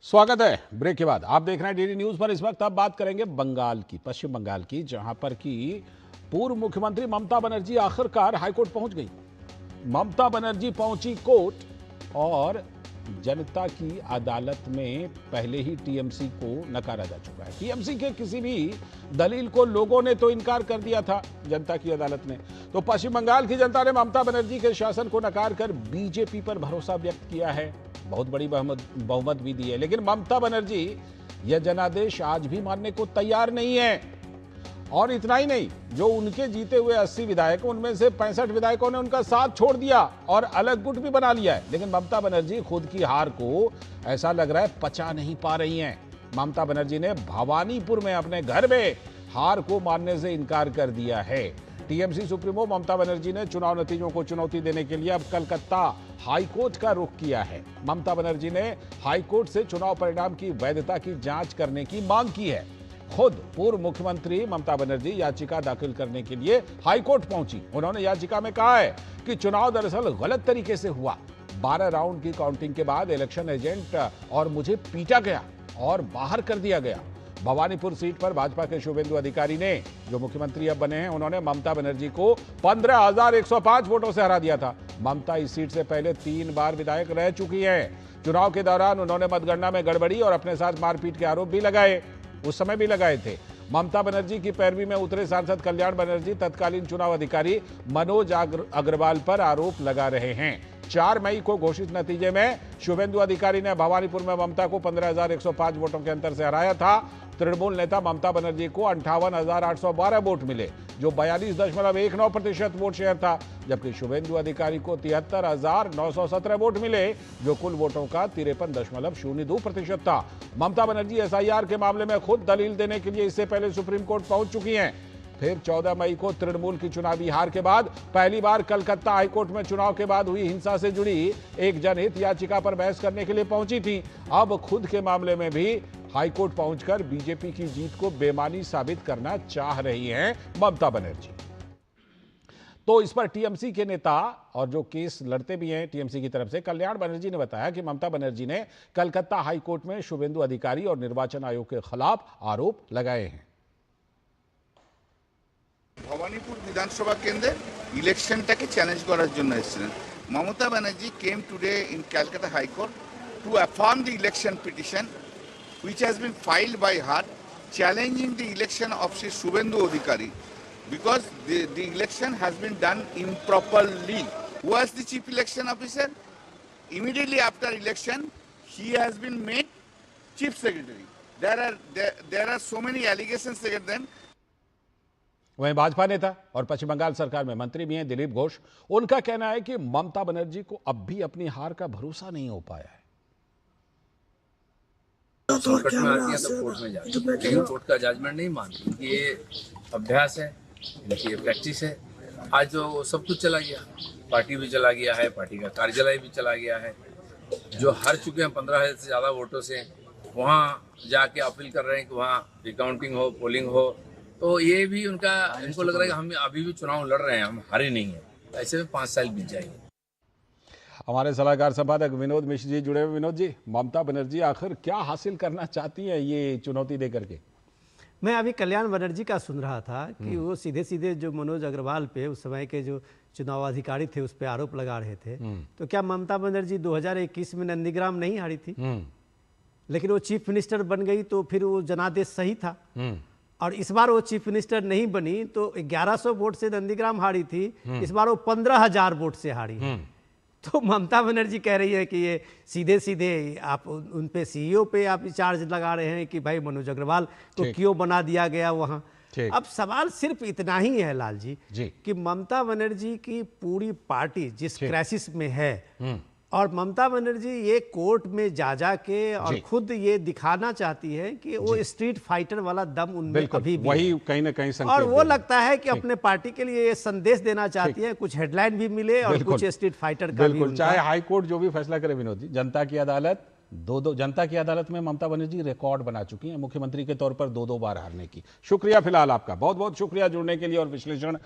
स्वागत है। ब्रेक के बाद आप देख रहे हैं डीडी न्यूज पर। इस वक्त अब बात करेंगे बंगाल की, पश्चिम बंगाल की, जहां पर की पूर्व मुख्यमंत्री ममता बनर्जी आखिरकार हाईकोर्ट पहुंच गई। ममता बनर्जी पहुंची कोर्ट और जनता की अदालत में पहले ही टीएमसी को नकारा जा चुका है। टीएमसी के किसी भी दलील को लोगों ने तो इनकार कर दिया था जनता की अदालत में, तो पश्चिम बंगाल की जनता ने ममता बनर्जी के शासन को नकार कर बीजेपी पर भरोसा व्यक्त किया है। बहुत बड़ी बहुमत भी दी है, लेकिन ममता बनर्जी यह जनादेश आज भी मानने को तैयार नहीं है। और इतना ही नहीं, जो उनके जीते हुए 80 विधायक, उनमें से 65 विधायकों ने उनका साथ छोड़ दिया और अलग गुट भी बना लिया है। लेकिन ममता बनर्जी खुद की हार को ऐसा लग रहा है पचा नहीं पा रही हैं। ममता बनर्जी ने भवानीपुर में अपने घर में हार को मानने से इनकार कर दिया है। टीएमसी सुप्रीमो ममता बनर्जी ने चुनाव नतीजों को चुनौती देने के लिए अब कलकत्ता हाईकोर्ट का रुख किया है। ममता बनर्जी ने हाईकोर्ट से चुनाव परिणाम की वैधता की जांच करने की मांग की है। खुद पूर्व मुख्यमंत्री ममता बनर्जी याचिका दाखिल करने के लिए हाईकोर्ट पहुंची। उन्होंने याचिका में कहा है कि चुनाव दरअसल गलत तरीके से हुआ। 12 राउंड की काउंटिंग के बाद इलेक्शन एजेंट और मुझे पीटा गया और बाहर कर दिया गया। भवानीपुर सीट पर भाजपा के शुभेंदु अधिकारी ने, जो मुख्यमंत्री अब बने हैं, उन्होंने ममता बनर्जी को 15,105 वोटों से हरा दिया था। ममता इस सीट से पहले 3 बार विधायक रह चुकी हैं। चुनाव के दौरान उन्होंने मतगणना में गड़बड़ी और अपने साथ मारपीट के आरोप भी लगाए, उस समय भी लगाए थे। ममता बनर्जी की पैरवी में उतरे सांसद कल्याण बनर्जी तत्कालीन चुनाव अधिकारी मनोज अग्रवाल पर आरोप लगा रहे हैं। 4 मई को घोषित नतीजे में शुभेंदु अधिकारी ने भवानीपुर में ममता को 15,105 वोटों के अंतर से हराया था। तृणमूल नेता ममता बनर्जी को 58,812 वोट मिले, जो 42.19% वोट शेयर था, जबकि शुभेंदु अधिकारी को 73,917 वोट मिले, जो कुल वोटों का 53.02% था। ममता बनर्जी एसआईआर के मामले में खुद दलील देने के लिए इससे पहले सुप्रीम कोर्ट पहुंच चुकी हैं। फिर 14 मई को तृणमूल की चुनावी हार के बाद पहली बार कलकत्ता हाईकोर्ट में चुनाव के बाद हुई हिंसा से जुड़ी एक जनहित याचिका पर बहस करने के लिए पहुंची थी। अब खुद के मामले में भी हाईकोर्ट पहुंचकर बीजेपी की जीत को बेमानी साबित करना चाह रही हैं ममता बनर्जी। तो इस पर टीएमसी के नेता और जो केस लड़ते भी हैं टीएमसी की तरफ से, कल्याण बनर्जी ने बताया कि ममता बनर्जी ने कलकत्ता हाईकोर्ट में शुभेंदु अधिकारी और निर्वाचन आयोग के खिलाफ आरोप लगाए हैं। ভবানীপুর বিধানসভা কেন্দ্রে ইলেকশনটাকে চ্যালেঞ্জ করার জন্য এসেছিলেন। Mamata Banerjee came today in Calcutta high court to affirm the election petition which has been filed by her challenging the election of Shri Shubhendu Adhikari because the election has been done improperly. Who was the chief election officer? Immediately after election, he has been made chief secretary. There are so many allegations against them. वहीं भाजपा नेता और पश्चिम बंगाल सरकार में मंत्री भी हैं दिलीप घोष। उनका कहना है कि ममता बनर्जी को अब भी अपनी हार का भरोसा नहीं हो पाया है। संकट में आती है तो कोर्ट में जाती है, लेकिन कोर्ट का जजमेंट नहीं मानती। इनकी ये अभ्यास है, इनकी ये प्रैक्टिस है। आज तो सब कुछ चला गया, पार्टी भी चला गया है, पार्टी का कार्यालय भी चला गया है। जो हार चुके हैं 15,000 से ज़्यादा वोटों से, वहाँ जाके अपील कर रहे हैं कि वहाँ रिकाउंटिंग हो, पोलिंग हो। तो ये भी इनको लग रहा है कि हम अभी भी चुनाव लड़ रहे हैं, हम हारे नहीं हैं। ऐसे में 5 साल बीत जाएंगे। हमारे सलाहकार संपादक विनोद मिश्र जी जुड़े हुए। विनोद जी, ममता बनर्जी आखिर क्या हासिल करना चाहती है ये चुनौती देकर के? मैं अभी कल्याण बनर्जी का सुन रहा था कि वो सीधे सीधे जो मनोज अग्रवाल पे, उस समय के जो चुनाव अधिकारी थे, उस पर आरोप लगा रहे थे। तो क्या ममता बनर्जी 2021 में नंदीग्राम नहीं हारी थी, लेकिन वो चीफ मिनिस्टर बन गई, तो फिर वो जनादेश सही था। और इस बार वो चीफ मिनिस्टर नहीं बनी तो 1100 वोट से नंदीग्राम हारी थी, इस बार वो 15,000 वोट से हारी। तो ममता बनर्जी कह रही है कि ये सीधे सीधे आप उन पे सीईओ पे आप चार्ज लगा रहे हैं कि भाई मनोज अग्रवाल को क्यों बना दिया गया वहाँ। अब सवाल सिर्फ इतना ही है लाल जी कि ममता बनर्जी की पूरी पार्टी जिस क्राइसिस में है, और ममता बनर्जी ये कोर्ट में जा के और खुद ये दिखाना चाहती है कि वो स्ट्रीट फाइटर वाला दम उनमें अभी भी वही कहीं ना कहीं संकेत, और वो लगता है कि अपने पार्टी के लिए ये संदेश देना चाहती है, कुछ हेडलाइन भी मिले और कुछ स्ट्रीट फाइटर का भी। चाहे हाई कोर्ट जो भी फैसला करे विनोद जी, जनता की अदालत जनता की अदालत में ममता बनर्जी रिकॉर्ड बना चुकी हैं मुख्यमंत्री के तौर पर 2 बार हारने की। शुक्रिया फिलहाल आपका, बहुत बहुत शुक्रिया जुड़ने के लिए और विश्लेषण